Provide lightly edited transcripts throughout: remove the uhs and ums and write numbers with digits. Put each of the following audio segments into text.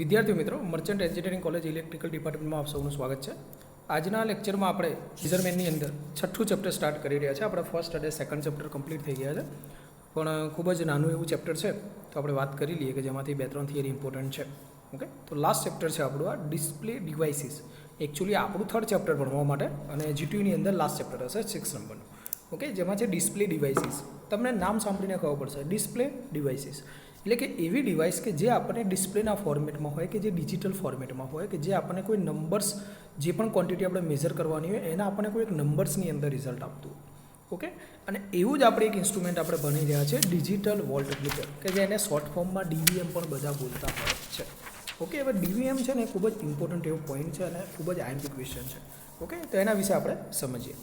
વિદ્યાર્થી મિત્રો, merchant engineering college electrical ડિપાર્ટમેન્ટમાં આપ સૌનું સ્વાગત છે. આજના લેક્ચરમાં આપણે મેઝરમેન્ટની અંદર છઠ્ઠું ચેપ્ટર સ્ટાર્ટ કરી રહ્યા છે. આપણે ફર્સ્ટ અને સેકન્ડ ચેપ્ટર કમ્પ્લીટ થઈ ગયા છે, પણ ખૂબ જ નાનું એવું ચેપ્ટર છે, તો આપણે વાત કરી લઈએ કે જેમાંથી 2-3 થિયરી ઇમ્પોર્ટન્ટ છે. ઓકે, તો લાસ્ટ ચેપ્ટર છે આપણું આ ડિસ્પ્લે ડિવાઇસીસ. એકચ્યુઅલી આપણું થર્ડ ચેપ્ટર ભણવા માટે અને જીટીયુની અંદર લાસ્ટ ચેપ્ટર હશે 6 નંબરનું. ઓકે, જેમાં છે ડિસ્પ્લે ડિવાઇસીસ. તમને નામ સાંભળીને ખબર પડશે, ડિસ્પ્લે ડિવાઇસીસ એટલે કે એવી ડિવાઇસ કે જે આપણને ડિસ્પ્લેના ફોર્મેટમાં હોય, કે જે ડિજિટલ ફોર્મેટમાં હોય, કે જે આપણને કોઈ નંબર્સ, જે પણ ક્વોન્ટિટી આપણે મેઝર કરવાની હોય એના આપણને કોઈ એક નંબર્સની અંદર રિઝલ્ટ આપતું હોય. ઓકે, અને એવું જ આપણે એક ઇન્સ્ટ્રુમેન્ટ આપણે ભણી રહ્યા છે, ડિજિટલ વોલ્ટમીટર, કે જે એને શોર્ટ ફોર્મમાં ડીવીએમ પણ બધા બોલતા હોય છે. ઓકે, હવે ડીવીએમ છે ને ખૂબ જ ઇમ્પોર્ટન્ટ એવો પોઈન્ટ છે અને ખૂબ જ આઈએમપી ક્વેશ્ચન છે. ઓકે, તો એના વિશે આપણે સમજીએ.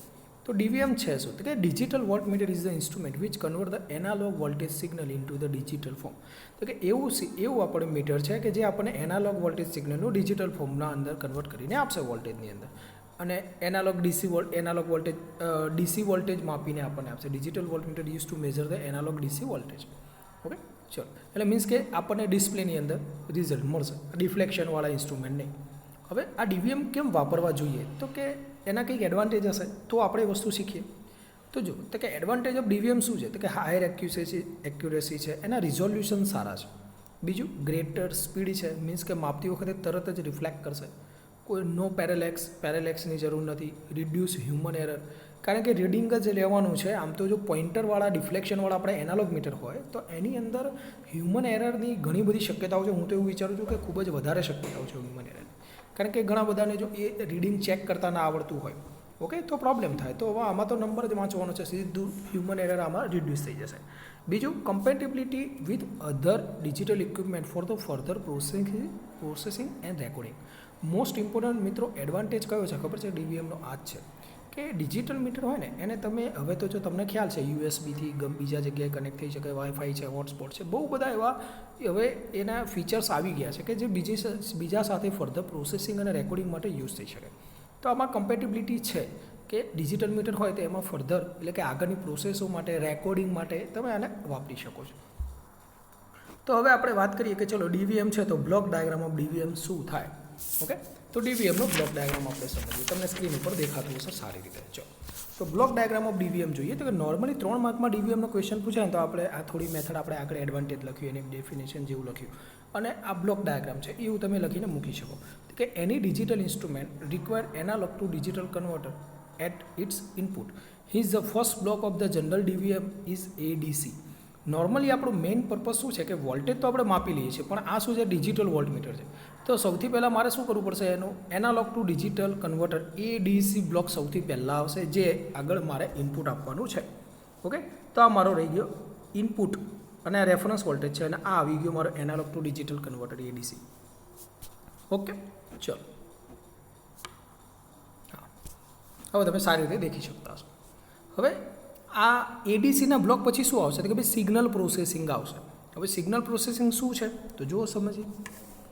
તો ડીવીએમ છે શું? તો કે digital voltmeter is the instrument which convert the analogue voltage signal into the digital form. તો કે એવું આપણે મીટર છે કે જે આપણને એનાલોગ વોલ્ટેજ સિગ્નલનું ડિજિટલ ફોર્મના અંદર કન્વર્ટ કરીને આપશે વોલ્ટેજની અંદર, અને એનાલોગ વોલ્ટેજ ડીસી વોલ્ટેજ માપીને આપણને આપશે. Digital voltmeter use to measure the analogue DC voltage. Okay, ચલો, એટલે મીન્સ કે આપણને ડિસ્પ્લેની અંદર રિઝલ્ટ મળશે, ડિફ્લેક્શનવાળા ઇન્સ્ટ્રુમેન્ટ નહીં. હવે આ ડીવીએમ કેમ વાપરવા જોઈએ? તો કે એના કંઈક એડવાન્ટેજ હશે તો આપણે એ વસ્તુ શીખીએ. તો જો, તો કે એડવાન્ટેજ ઓફ ડીવીએમ શું છે? તો કે હાયર એક્યુરેસી છે, એના રિઝોલ્યુશન સારા છે. બીજું, ગ્રેટર સ્પીડ છે, મીન્સ કે માપતી વખતે તરત જ રિફ્લેક્ટ કરશે, કોઈ નો પેરેલેક્સની જરૂર નથી. રિડ્યુસ હ્યુમન એરર, કારણ કે રીડિંગ જ લેવાનું છે. આમ તો જો પોઇન્ટરવાળા ડિફ્લેક્શનવાળા આપણે એનાલોગ મીટર હોય તો એની અંદર હ્યુમન એરરની ઘણી બધી શક્યતાઓ છે. હું તો એવું વિચારું છું કે ખૂબ જ વધારે શક્યતાઓ છે હ્યુમન એરરની, કારણ કે ઘણા બધાને જો એ રીડિંગ ચેક કરતા ના આવડતું હોય, ઓકે, તો પ્રોબ્લેમ થાય. તો હવે આમાં તો નંબર જ વાંચવાનો છે, સીધું હ્યુમન એરર આમાં રિડ્યુસ થઈ જશે. બીજું, compatibility with other digital equipment for the further processing and recording. Most important મિત્રો એડવાન્ટેજ કયો છે ખબર છે ડીવીએમનો? આ જ છે કે ડિજિટલ મીટર હોય ને એને તમે, હવે તો જો તમને ખ્યાલ છે યુએસબીથી બીજા જગ્યાએ કનેક્ટ થઈ શકે, વાઈફાઈ છે, હોટસ્પોટ છે, બહુ બધા એવા હવે એના ફીચર્સ આવી ગયા છે કે જે બીજા સાથે ફર્ધર પ્રોસેસિંગ અને રેકોર્ડિંગ માટે યુઝ થઈ શકે. તો આમાં કમ્પેટેબિલિટી છે કે ડિજિટલ મીટર હોય તો એમાં ફર્ધર એટલે કે આગળની પ્રોસેસો માટે, રેકોર્ડિંગ માટે તમે આને વાપરી શકો છો. તો હવે આપણે વાત કરીએ કે ચલો ડીવીએમ છે તો બ્લોક ડાયાગ્રામ ઓફ ડીવીએમ શું થાય. ઓકે, તો ડીવીએમનો બ્લોક ડાયાગ્રામ આપણે સમજીએ. તમને સ્ક્રીન ઉપર દેખાતું હશે સારી રીતે. ચલો, તો બ્લોક ડાયાગ્રામ ઓફ ડીવીએમ જોઈએ. તો કે નોર્મલી 3 માર્કમાં ડીવીએમનો ક્વેશ્ચન પૂછાય ને તો આપણે આ થોડી મેથડ આપણે આગળ એડવાન્ટેજ લખ્યું, એની ડેફિનેશન જેવું લખ્યું, અને આ બ્લોક ડાયાગ્રામ છે એવું તમે લખીને મૂકી શકો. કે any digital instrument require analog to digital converter at its input. His the first block of the general DVM is ADC. Normally આપણું મેઇન પર્પઝ શું છે કે વોલ્ટેજ તો આપણે માપી લઈએ છીએ, પણ આ શું છે? ડિજિટલ વોલ્ટમીટર છે. તો સૌથી પહેલાં મારે શું કરવું પડશે? એનું analogue to digital converter ADC block સૌથી પહેલાં આવશે, જે આગળ મારે ઇનપુટ આપવાનું છે. ઓકે, તો આ મારો રહી ગયો ઇનપુટ, અને આ રેફરન્સ વોલ્ટેજ છે, અને આ આવી ગયો મારો analogue to digital converter ADC. Okay, ચલો, હા, હવે તમે સારી રીતે દેખી શકતા હશો. હવે આ એડીસીના બ્લોક પછી શું આવશે? તો કે ભાઈ સિગ્નલ પ્રોસેસિંગ આવશે. હવે સિગ્નલ પ્રોસેસિંગ શું છે તો જુઓ, સમજીએ.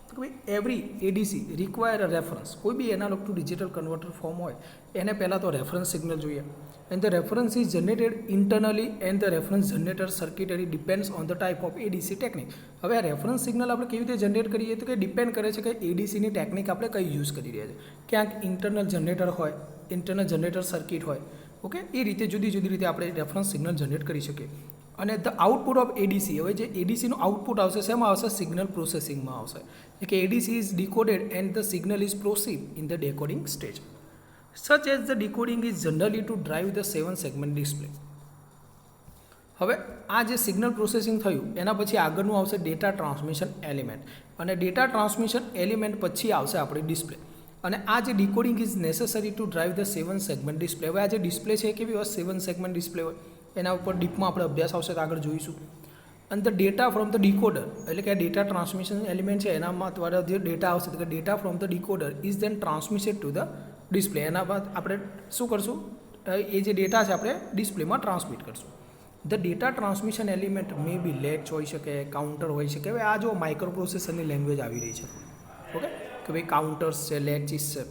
તો કે ભાઈ every ADC require a reference. કોઈ બી analog to digital converter form હોય એને પહેલાં તો રેફરન્સ સિગ્નલ જોઈએ, and the reference is generated internally and the reference generator circuitry depends on the type of ADC technique. હવે આ રેફરન્સ સિગ્નલ આપણે કેવી રીતે જનરેટ કરીએ? તો કે ડિપેન્ડ કરે છે કે એડીસીની ટેકનિક આપણે કઈ યુઝ કરી રહ્યા છે. ક્યાંક ઇન્ટરનલ જનરેટર હોય, ઇન્ટરનલ જનરેટર સર્કિટ હોય, ઓકે, એ રીતે જુદી જુદી રીતે આપણે રેફરન્સ સિગ્નલ જનરેટ કરી શકીએ. અને ધ આઉટપુટ ઓફ એડીસી, હવે જે એડીસીનું આઉટપુટ આવશે શેમાં આવશે? સિગ્નલ પ્રોસેસિંગમાં આવશે. કે ADC is decoded and the signal is proceed in the decoding stage. Such as the decoding is generally to drive the 7 segment display. હવે આ જે સિગ્નલ પ્રોસેસિંગ થયું એના પછી આગળનું આવશે ડેટા ટ્રાન્સમિશન એલિમેન્ટ, અને ડેટા ટ્રાન્સમિશન એલિમેન્ટ પછી આવશે આપણી ડિસ્પ્લે. અને આ જે decoding is necessary two drive the 7 segment display. હવે આ જે ડિસ્પ્લે છે એ કેવી હોય? 7 સેગમેન્ટ ડિસ્પ્લે હોય. એના ઉપર ડીપમાં આપણે અભ્યાસ આવશે તો આગળ જોઈશું. અને the data from the decoder, એટલે કે આ ડેટા ટ્રાન્સમિશન એલિમેન્ટ છે એનામાં દ્વારા જે ડેટા આવશે તો કે data from the decoder is then transmitted to the display. એના બાદ આપણે શું કરશું? એ જે ડેટા છે આપણે ડિસ્પ્લેમાં ટ્રાન્સમિટ કરશું. The data transmission element may be latch હોઈ શકે, કાઉન્ટર હોઈ શકે. હવે આ જો માઇક્રો પ્રોસેસરની લેંગ્વેજ આવી રહી છે, ઓકે, કે ભાઈ કાઉન્ટર્સ છે, લેચિસ છે,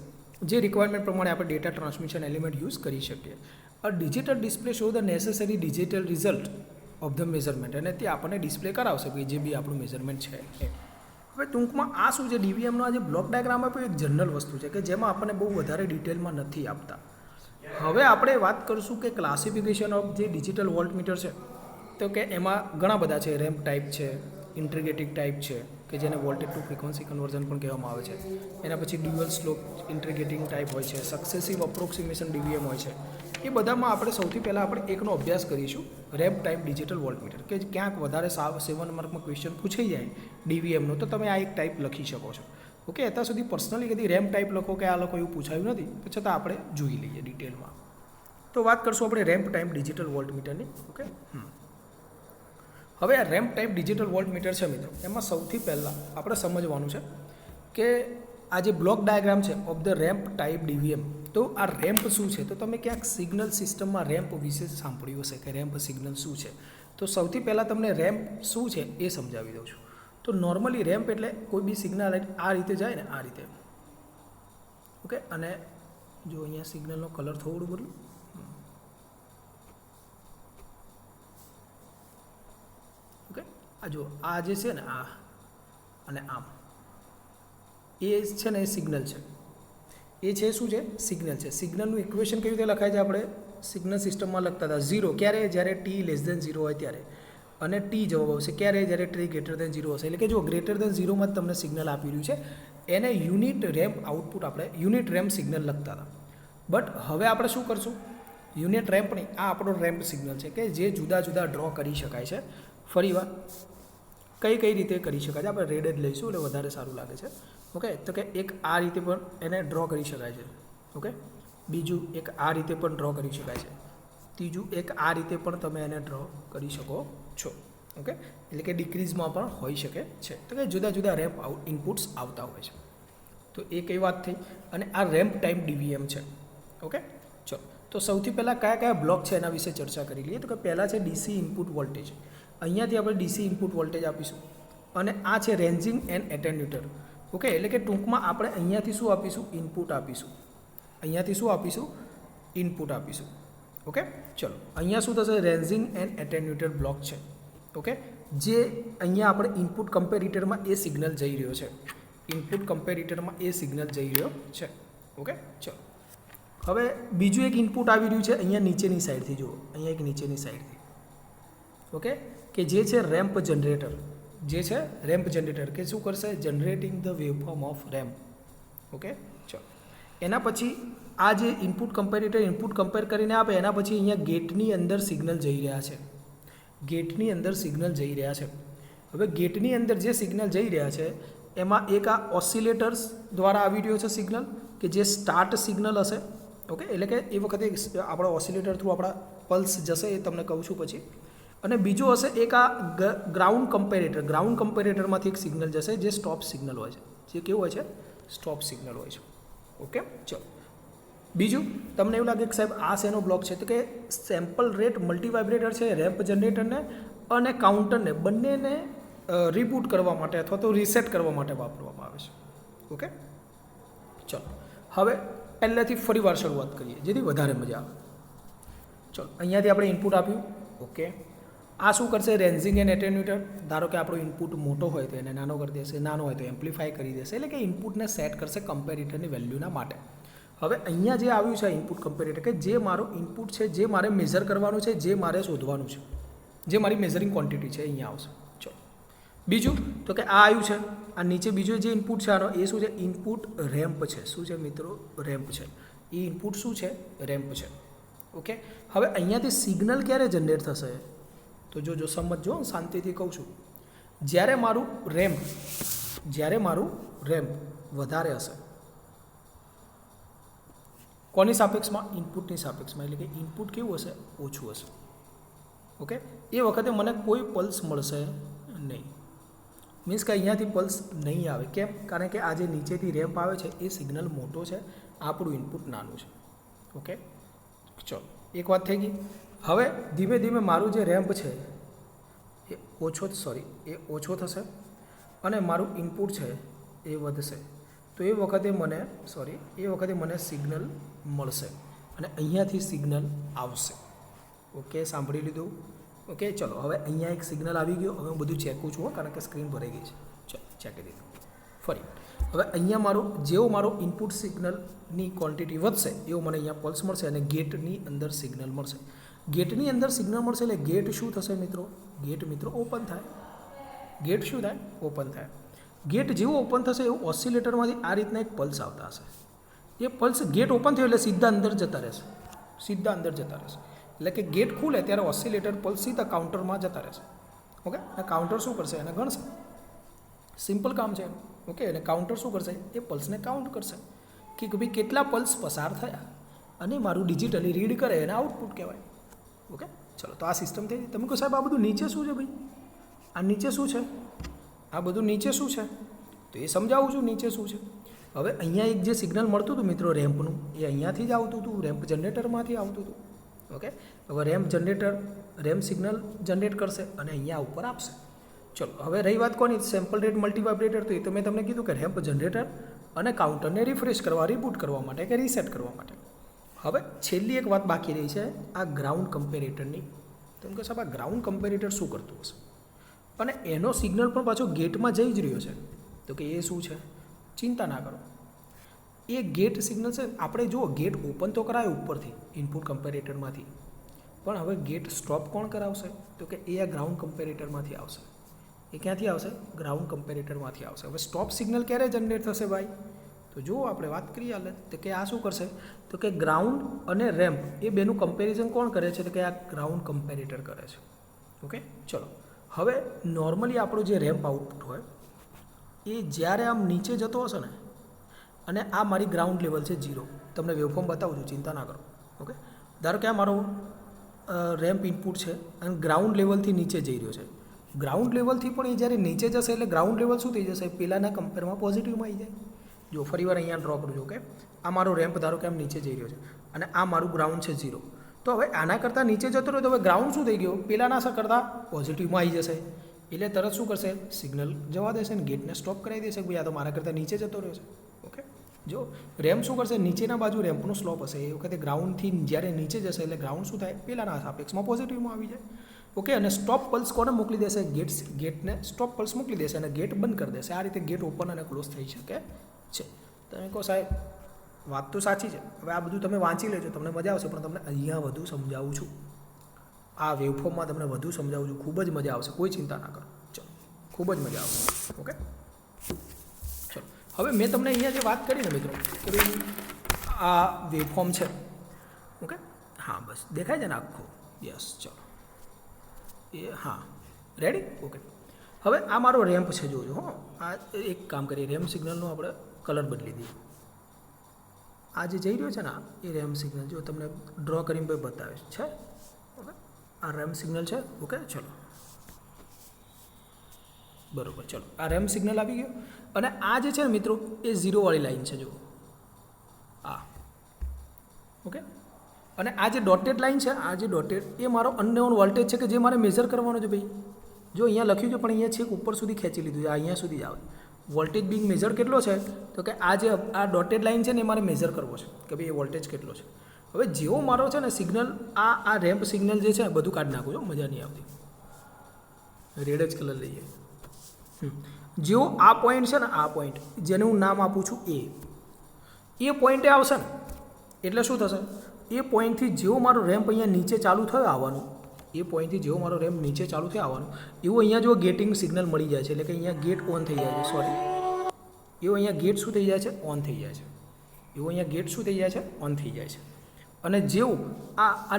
જે રિક્વાયરમેન્ટ પ્રમાણે આપણે ડેટા ટ્રાન્સમિશન એલિમેન્ટ યુઝ કરી શકીએ. A digital display show the necessary digital result of the measurement, અને તે આપણને ડિસ્પ્લે કરાવશે કે જે બી આપણું મેઝરમેન્ટ છે એ. હવે ટૂંકમાં આ શું છે, ડીવીએમનો આ જે બ્લોક ડાયાગ્રામ આપ્યો એક જનરલ વસ્તુ છે કે જેમાં આપણને બહુ વધારે ડિટેલમાં નથી આપતા. હવે આપણે વાત કરીશું કે ક્લાસિફિકેશન ઓફ જે ડિજિટલ વોલ્ટમીટર છે તો કે એમાં ઘણા બધા છે. રેમ્પ ટાઈપ છે, ઇન્ટિગ્રેટેડ ટાઈપ છે કે જેને વોલ્ટેજ ટુ ફ્રીક્વન્સી કન્વર્ઝન પણ કહેવામાં આવે છે. એના પછી ડ્યુઅલ સ્લોપ ઇન્ટિગ્રેટિંગ ટાઈપ હોય છે, સક્સેસિવ અપ્રોક્સિમેશન ડીવીએમ હોય છે. એ બધામાં આપણે સૌથી પહેલાં આપણે એકનો અભ્યાસ કરીશું, રેમ્પ ટાઈપ ડિજિટલ વોલ્ટમીટર, કે ક્યાંક વધારે 7 માર્કમાં ક્વેશ્ચન પૂછાઈ જાય ડીવીએમનો તો તમે આ એક ટાઈપ લખી શકો છો. ઓકે, અત્યાર સુધી પર્સનલી કદી રેમ્પ ટાઈપ લખો કે આ લખો એવું પૂછાયું નથી, તો છતાં આપણે જોઈ લઈએ ડિટેલમાં. તો વાત કરશું આપણે રેમ્પ ટાઈપ ડિજિટલ વોલ્ટમીટરની. ઓકે, હવે આ રેમ્પ ટાઈપ ડિજિટલ વોલ્ટમીટર છે મિત્રો, એમાં સૌથી પહેલાં આપણે સમજવાનું છે કે આ જે બ્લોક ડાયાગ્રામ છે ઓફ ધ રેમ્પ ટાઈપ ડીવીએમ, તો આ રેમ્પ શું છે? તો તમે ક્યાંક સિગ્નલ સિસ્ટમમાં રેમ્પ વિશે સાંભળ્યું હશે કે રેમ્પ સિગ્નલ શું છે. તો સૌથી પહેલાં તમને રેમ્પ શું છે એ સમજાવી દઉં છું. તો નોર્મલી રેમ્પ એટલે કોઈ બી સિગ્નલ આ રીતે જાય ને, આ રીતે. ઓકે, અને જો અહીંયા સિગ્નલનો કલર થોડું બદલું. ઓકે, આ જો આ જે છે ને આ અને આમ એ છે ને એ સિગ્નલ છે. એ છે શું છે? સિગ્નલ છે. સિગ્નલનું ઇક્વેશન કેવી રીતે લખાય છે? આપણે સિગ્નલ સિસ્ટમમાં લખતા હતા 0 ક્યારે? જ્યારે t 0 હોય ત્યારે, અને t જવાબ આવશે ક્યારે? જ્યારે t 0 હશે. એટલે કે જો <0 માં જ તમને સિગ્નલ આપી રહ્યું છે, એને યુનિટ રેમ્પ આઉટપુટ આપણે યુનિટ રેમ્પ સિગ્નલ લખતા હતા. બટ હવે આપણે શું કરશું? યુનિટ રેમ્પ નહીં, આ આપણો રેમ્પ સિગ્નલ છે કે જે જુદા જુદા ડ્રો કરી શકાય છે. ફરીવાર કઈ રીતે કરી શકાય છે? આપણે રેડ જ લઈશું એટલે વધારે સારું લાગે છે. ઓકે, તો કે એક આ રીતે પણ એને ડ્રો કરી શકાય છે. ઓકે, બીજું એક આ રીતે પણ ડ્રો કરી શકાય છે. ત્રીજું એક આ રીતે પણ તમે એને ડ્રો કરી શકો છો. ઓકે, એટલે કે ડિક્રીઝમાં પણ હોઈ શકે છે. તો કે જુદા જુદા રેમ્પ ઇનપુટ્સ આવતા હોય છે. તો એ કઈ વાત થઈ. અને આ રેમ્પ ટાઈપ ડીવીએમ છે. ઓકે, ચલો તો સૌથી પહેલાં કયા કયા બ્લોક છે એના વિશે ચર્ચા કરી લઈએ. તો કે પહેલાં છે ડીસી ઇનપુટ વોલ્ટેજ. અહીંયાથી આપણે ડીસી ઇનપુટ વોલ્ટેજ આપીશું, અને આ છે રેન્જિંગ એન્ડ એટેન્યુટર. ઓકે, એટલે કે ટૂંકમાં આપણે અહીંયાથી શું આપીશું? ઇનપુટ આપીશું. અહીંયાથી શું આપીશું? ઇનપુટ આપીશું. ઓકે, ચલો અહીંયા શું થશે? રેન્જિંગ એન્ડ એટેન્યુટર બ્લોક છે. ઓકે, જે અહીંયા આપણે ઇનપુટ કમ્પેરિટરમાં એ સિગ્નલ જઈ રહ્યો છે. ઇનપુટ કમ્પેરિટરમાં એ સિગ્નલ જઈ રહ્યો છે. ઓકે, ચલો હવે બીજું એક ઇનપુટ આવી રહ્યું છે અહીંયા નીચેની સાઈડથી. જુઓ અહીંયા એક નીચેની સાઈડથી. ઓકે, કે જે છે રેમ્પ જનરેટર. જે છે રેમ્પ જનરેટર, કે શું કરશે? Generating the waveform of ramp. Okay, ચલો એના પછી આ જે ઇનપુટ કમ્પેરિટર ઇનપુટ કમ્પેર કરીને આપે, એના પછી અહીંયા ગેટની અંદર સિગ્નલ જઈ રહ્યા છે. ગેટની અંદર સિગ્નલ જઈ રહ્યા છે. હવે ગેટની અંદર જે સિગ્નલ જઈ રહ્યા છે એમાં એક આ ઓસિલેટર્સ દ્વારા આવી રહ્યો છે સિગ્નલ, કે જે સ્ટાર્ટ સિગ્નલ હશે. ઓકે, એટલે કે એ વખતે આપણા ઓસિલેટર થ્રુ આપણા પલ્સ જશે, એ તમને કહું છું પછી. અને બીજું હશે એક આ ગ્રાઉન્ડ કમ્પેરેટર. ગ્રાઉન્ડ કમ્પેરેટરમાંથી એક સિગ્નલ જશે જે સ્ટોપ સિગ્નલ હોય છે. જે કેવું હોય છે? સ્ટોપ સિગ્નલ હોય છે. ઓકે, ચલો બીજું તમને એવું લાગે કે સાહેબ આ શેનો બ્લોક છે? તો કે સેમ્પલ રેટ મલ્ટીવાઇબ્રેટર છે રેમ્પ જનરેટરને અને કાઉન્ટરને બંનેને રિબૂટ કરવા માટે અથવા તો રીસેટ કરવા માટે વાપરવામાં આવે છે. ઓકે, ચલો હવે પહેલેથી ફરી વાર શરૂઆત કરીએ જેથી વધારે મજા આવે. ચલો અહીંયાથી આપણે ઇનપુટ આપ્યું. ઓકે, આ શું કરશે? Ranging and attenuator. ધારો કે આપણો ઇનપુટ મોટો હોય તો એને નાનો કરી દેશે, નાનો હોય તો એમ્પ્લીફાય કરી દેશે. એટલે કે ઇનપુટને સેટ કરશે કમ્પેરિટરની વેલ્યુના માટે. હવે અહીંયા જે આવ્યું છે ઇનપુટ કમ્પેરેટર, કે જે મારો ઇનપુટ છે, જે મારે મેઝર કરવાનું છે, જે મારે શોધવાનું છે, જે મારી મેઝરિંગ ક્વોન્ટિટી છે, અહીંયા આવશે. ચલો બીજું તો કે આ આવ્યું છે. આ નીચે બીજો જે ઇનપુટ છે આનો, એ શું છે? ઇનપુટ રેમ્પ છે. શું છે મિત્રો? રેમ્પ છે. એ ઇનપુટ શું છે? રેમ્પ છે. ઓકે, હવે અહીંયાથી સિગ્નલ ક્યારે જનરેટ થશે? તો જો સમજો, શાંતિથી કહું છું. જ્યારે મારું રેમ્પ વધારે હશે. કોની સાપેક્ષમાં? ઇનપુટની સાપેક્ષમાં. એટલે કે ઇનપુટ કેવું હશે? ઓછું હશે. ઓકે, એ વખતે મને કોઈ પલ્સ મળશે નહીં. મીન્સ કે અહીંયાથી પલ્સ નહીં આવે. કેમ? કારણ કે આ જે નીચેથી રેમ્પ આવે છે એ સિગ્નલ મોટો છે, આપણું ઇનપુટ નાનું છે. ઓકે, ચલો એક વાત થઈ ગઈ. હવે ધીમે ધીમે મારું જે રેમ્પ છે એ ઓછો થશે અને મારું ઇનપુટ છે એ વધશે. તો એ વખતે મને સિગ્નલ મળશે અને અહીંયાથી સિગ્નલ આવશે. ઓકે, સાંભળી લીધું? ઓકે, ચલો હવે અહીંયા એક સિગ્નલ આવી ગયો. હવે હું બધું ચેકું છું કારણ કે સ્ક્રીન ભરાઈ ગઈ છે. ચલો ચેક કરી દીધું. ફરી હવે અહીંયા મારો ઇનપુટ સિગ્નલની ક્વોન્ટિટી વધશે એવો મને અહીંયા પલ્સ મળશે અને ગેટની અંદર સિગ્નલ મળશે. ગેટની અંદર સિગ્નલ મળશે એટલે ગેટ શું થશે મિત્રો? ગેટ મિત્રો ઓપન થાય. ગેટ શું થાય? ઓપન થાય. ગેટ જેવું ઓપન થશે એવું ઓસિલેટરમાંથી આ રીતના એક પલ્સ આવતા હશે. એ પલ્સ ગેટ ઓપન થયો એટલે સીધા અંદર જતા રહેશે. એટલે કે ગેટ ખુલે ત્યારે ઓસિલેટર પલ્સ સીધા કાઉન્ટરમાં જતા રહેશે. ઓકે, અને કાઉન્ટર શું કરશે? એને ગણશે. સિમ્પલ કામ છે. ઓકે, અને કાઉન્ટર શું કરશે? એ પલ્સને કાઉન્ટ કરશે કે ભાઈ કેટલા પલ્સ પસાર થયા અને મારું ડિજિટલી રીડ કરે એને આઉટપુટ કહેવાય. ઓકે, ચલો તો આ સિસ્ટમ થઈ. તમે કહો સાહેબ આ બધું નીચે શું છે ભાઈ? આ નીચે શું છે? આ બધું નીચે શું છે? તો એ સમજાવું છું નીચે શું છે. હવે અહીંયા એક જે સિગ્નલ મળતું હતું મિત્રો રેમ્પનું, એ અહીંયાથી જ આવતું હતું, રેમ્પ જનરેટરમાંથી આવતું હતું. ઓકે, હવે રેમ્પ સિગ્નલ જનરેટ કરશે અને અહીંયા ઉપર આપશે. ચલો હવે રહી વાત કોની? Sample rate multivibrator. તો મેં તમને કીધું કે રેમ્પ જનરેટર અને કાઉન્ટરને રિફ્રેશ કરવા, રિબૂટ કરવા માટે કે રીસેટ કરવા માટે. હવે છેલ્લી એક વાત બાકી રહી છે આ ગ્રાઉન્ડ કમ્પેરેટરની. તમે કહો સાહેબ આ ગ્રાઉન્ડ કમ્પેરેટર શું કરતું હશે? અને એનો સિગ્નલ પણ પાછો ગેટમાં જઈ જ રહ્યો છે. તો કે એ શું છે? ચિંતા ના કરો, એ ગેટ સિગ્નલ છે. આપણે જુઓ ગેટ ઓપન તો કરાય ઉપરથી ઇનપુટ કમ્પેરેટરમાંથી, પણ હવે ગેટ સ્ટોપ કોણ કરાવશે? તો કે એ આ ગ્રાઉન્ડ કમ્પેરેટરમાંથી આવશે. એ ક્યાંથી આવશે? ગ્રાઉન્ડ કમ્પેરેટરમાંથી આવશે. હવે સ્ટોપ સિગ્નલ ક્યારે જનરેટ થશે ભાઈ? તો જુઓ આપણે વાત કરીએ હાલ તો કે આ શું કરશે? તો કે ગ્રાઉન્ડ અને રેમ્પ એ બેનું કમ્પેરિઝન કોણ કરે છે? તો કે આ ગ્રાઉન્ડ કમ્પેરેટર કરે છે. ઓકે, ચલો હવે નોર્મલી આપણો જે રેમ્પ આઉટપુટ હોય એ જ્યારે આમ નીચે જતો હશે ને, અને આ મારી ગ્રાઉન્ડ લેવલ છે 0. તમને વેવફોર્મ બતાવું છું, ચિંતા ના કરો. ઓકે, ધારો કે આ મારો રેમ્પ ઇનપુટ છે અને ગ્રાઉન્ડ લેવલથી નીચે જઈ રહ્યો છે. ગ્રાઉન્ડ લેવલથી પણ એ જ્યારે નીચે જશે એટલે ગ્રાઉન્ડ લેવલ શું થઈ જશે? પહેલાંના કમ્પેરમાં પોઝિટિવમાં આવી જાય. જો ફરી વાર અહીંયા ડ્રો કરું છું. ઓકે, આ મારો રેમ્પ ધારો કે આમ નીચે જઈ રહ્યો છે અને આ મારું ગ્રાઉન્ડ છે 0. તો હવે આના કરતાં નીચે જતો રહ્યો તો હવે ગ્રાઉન્ડ શું થઈ ગયો? પહેલાંના કરતાં પોઝિટિવમાં આવી જશે. એટલે તરત શું કરશે? સિગ્નલ જવા દેશે ને ગેટને સ્ટોપ કરાવી દેશે કે ભાઈ આ તો મારા કરતાં નીચે જતો રહ્યો છે. ઓકે, જો રેમ્પ શું કરશે? નીચેના બાજુ રેમ્પનો સ્લોપ હશે. એ વખતે ગ્રાઉન્ડથી જ્યારે નીચે જશે એટલે ગ્રાઉન્ડ શું થાય? પહેલાંના સાપેક્ષમાં પોઝિટિવમાં આવી જાય. ઓકે, અને સ્ટોપ પલ્સ કોને મોકલી દેશે? ગેટને સ્ટોપ પલ્સ મોકલી દેશે અને ગેટ બંધ કરી દેશે. આ રીતે ગેટ ઓપન અને ક્લોઝ થઈ શકે છે. તમે કહો સાહેબ વાત તો સાચી છે. હવે આ બધું તમે વાંચી લેજો, તમને મજા આવશે, પણ તમને અહીંયા વધુ સમજાવું છું. આ વેવફોર્મમાં તમને વધુ સમજાવું છું. ખૂબ જ મજા આવશે, કોઈ ચિંતા ના કરો. ચલો, ખૂબ જ મજા આવશે. ઓકે, ચલો હવે મેં તમને અહીંયા જે વાત કરી ને મિત્રો કે ભાઈ આ વેવફોર્મ છે. ઓકે, હા બસ દેખાય છે ને આખું? યસ, ચલો એ હા રેડી. ઓકે, હવે આ મારો રેમ્પ છે. જોજો હો, આ એક કામ કરીએ, રેમ્પ સિગ્નલનો આપણે કલર બદલી દઈએ. આ જે જઈ રહ્યો છે ને એ રેમ્પ સિગ્નલ જો તમને ડ્રો કરીને ભાઈ બતાવે છે. ઓકે, આ રેમ્પ સિગ્નલ છે. ઓકે, ચલો બરાબર. ચલો આ રેમ્પ સિગ્નલ આવી ગયો અને આ જે છે ને મિત્રો એ 0 વાળી લાઈન છે. જો આ ઓકે, અને આ જે ડોટેડ લાઈન છે, આ જે ડોટેડ એ મારો અનનોન વોલ્ટેજ છે કે જે મારે મેઝર કરવાનો છે ભાઈ. જો અહીંયા લખ્યું છે પણ અહીંયા છેક ઉપર સુધી ખેંચી લીધું છે, અહીંયા સુધી જ આવે. વોલ્ટેજ બિંગ મેઝર કેટલો છે? તો કે આ જે આ ડોટેડ લાઈન છે ને એ મારે મેઝર કરવો છે કે ભાઈ એ વોલ્ટેજ કેટલો છે. હવે જેવો મારો છે ને સિગ્નલ આ રેમ્પ સિગ્નલ જે છે બધું કાઢી નાખું છું, મજા નહીં આવતી. રેડ જ કલર લઈએ. જેવો આ પોઈન્ટ છે ને, આ પોઈન્ટ જેને હું નામ આપું છું એ પોઈન્ટે આવશે ને એટલે શું થશે? એ પોઈન્ટથી જેવો મારો રેમ્પ અહીંયા નીચે ચાલુ થયો આવવાનું, એ પોઈન્ટથી જેવો મારો રેમ્પ નીચે ચાલુ થયો આવવાનું, એવું અહીંયા જો ગેટિંગ સિગ્નલ મળી જાય છે. એટલે કે અહીંયા ગેટ ઓન થઈ જાય છે. સોરી, એવો અહીંયા ગેટ શું થઈ જાય છે? ઓન થઈ જાય છે. એવું અહીંયા ગેટ શું થઈ જાય છે? ઓન થઈ જાય છે. અને જેવું આ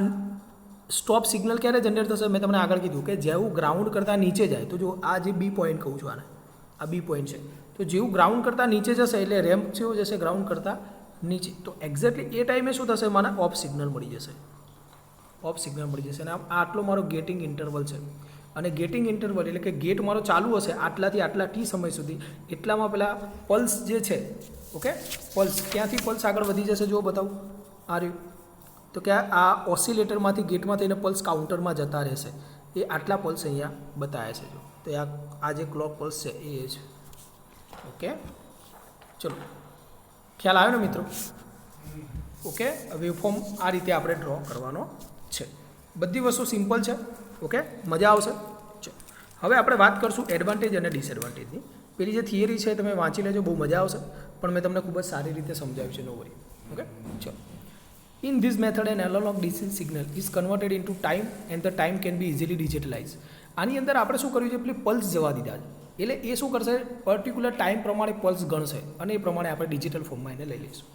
સ્ટોપ સિગ્નલ ક્યારે જનરેટ થશે? મેં તમને આગળ કીધું કે જેવું ગ્રાઉન્ડ કરતાં નીચે જાય તો જો આ જે બી પોઈન્ટ કહું છું આને, આ બી પોઈન્ટ છે, તો જેવું ગ્રાઉન્ડ કરતાં નીચે જશે એટલે રેમ્પ જેવો જશે ગ્રાઉન્ડ કરતાં નીચે, તો એક્ઝેક્ટલી એ ટાઈમે શું થશે? મને ઓફ સિગ્નલ મળી જશે. ઓફ સિગ્નલ મળી જશે. અને આટલો મારો ગેટિંગ ઇન્ટરવલ છે. અને ગેટિંગ ઇન્ટરવલ એટલે કે ગેટ મારો ચાલુ હશે આટલાથી આટલા ટી સમય સુધી, એટલામાં પેલા પલ્સ જે છે, ઓકે, પલ્સ ક્યાંથી પલ્સ આગળ વધી જશે જો બતાવું. આ રહ્યું, તો કે આ ઓસિલેટરમાંથી ગેટમાં થઈને પલ્સ કાઉન્ટરમાં જતા રહેશે. એ આટલા પલ્સ અહીંયા બતાવ્યા છે. જો તો આ જે ક્લોક પલ્સ છે એ છે. ઓકે, ચલો ખ્યાલ આવ્યો ને મિત્રો? ઓકે, વેવફોર્મ આ રીતે આપણે ડ્રો કરવાનો છે. બધી વસ્તુ સિમ્પલ છે. ઓકે, મજા આવશે. ચલો હવે આપણે વાત કરશું એડવાન્ટેજ અને ડિસએડવાન્ટેજની. પેલી જે થિયરી છે તમે વાંચી લેજો, બહુ મજા આવશે, પણ મેં તમને ખૂબ જ સારી રીતે સમજાવ્યું છે, નો વરી. ઓકે, ચલો. In this method an analogue DC signal is converted into time and the time can be easily digitalise. આની અંદર આપણે શું કર્યું છે, પેલી પલ્સ જવા દીધા છે, એટલે એ શું કરશે, પર્ટિક્યુલર ટાઈમ પ્રમાણે પલ્સ ગણશે અને એ પ્રમાણે આપણે ડિજિટલ ફોર્મમાં એને લઈ લઈશું.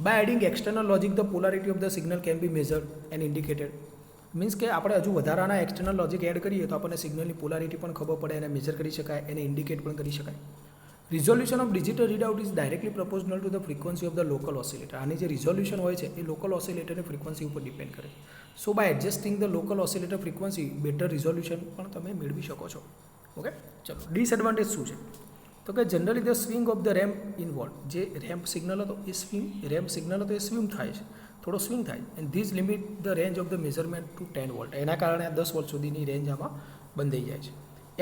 By adding external logic the polarity of the signal can be measured and indicated. Means કે આપણે હજુ વધારાના એક્સટર્નલ લોજિક એડ કરીએ તો આપણને સિગ્નલની પોલારિટી પણ ખબર પડે, એને મેઝર કરી શકાય, એને ઇન્ડિકેટ પણ કરી શકાય. Resolution of digital readout is directly proportional to the frequency of the local oscillator. આની જે રિઝોલ્યુશન હોય છે એ લોકલ ઓસિલેટરની ફ્રીક્વન્સી ઉપર ડિપેન્ડ કરે. So by adjusting the local oscillator frequency better resolution પણ તમે મેળવી શકો છો. ઓકે, ચલો. ડિસએડવાન્ટેજ શું છે, તો કે generally the swing of the ramp involve. જે રેમ્પ સિગ્નલ હતો એ રેમ્પ સિગ્નલ હતો એ સ્વિંગ થાય છે, થોડો સ્વિંગ થાય, and this limit the range of the measurement to 10 volt. એના કારણે આ 10 વોલ્ટ સુધીની રેન્જ આમાં બંધાઈ જાય છે.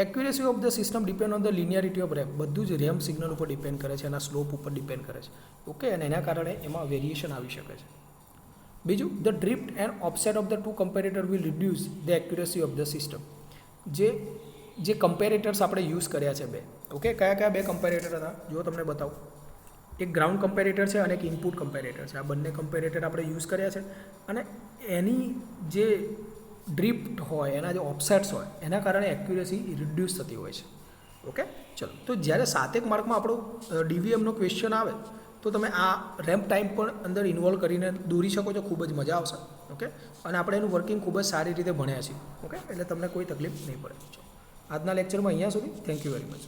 Accuracy of the system depend on the linearity of ramp. બધું જ રેમ્પ સિગ્નલ ઉપર ડિપેન્ડ કરે છે, એના સ્લોપ ઉપર ડિપેન્ડ કરે છે. ઓકે, અને એના કારણે એમાં વેરિએશન આવી શકે છે. બીજું, the drift and offset of the two comparator will reduce the accuracy of the system. જે કમ્પેરેટર્સ આપણે યુઝ કર્યા છે બે, ઓકે, કયા કયા બે કમ્પેરેટર હતા જો તમને બતાવું. એક ગ્રાઉન્ડ કમ્પેરેટર છે અને એક ઇનપુટ કમ્પેરેટર છે. આ બંને કમ્પેરેટર આપણે યુઝ કર્યા છે અને એની જે ડ્રિફ્ટ હોય, એના જે ઓફસેટ્સ હોય, એના કારણે એક્યુરેસી રિડ્યુસ થતી હોય છે. ઓકે, ચલો. તો જ્યારે 7 માર્કમાં આપણો ડીવીએમનો ક્વેશ્ચન આવે તો તમે આ રેમ્પ ટાઈમ પણ અંદર ઇન્વોલ્વ કરીને દોરી શકો છો, ખૂબ જ મજા આવશે. ઓકે, અને આપણે એનું વર્કિંગ ખૂબ જ સારી રીતે ભણ્યા છીએ. ઓકે, એટલે તમને કોઈ તકલીફ નહીં પડે. આજના લેક્ચરમાં અહીંયા સુધી. Thank you very much.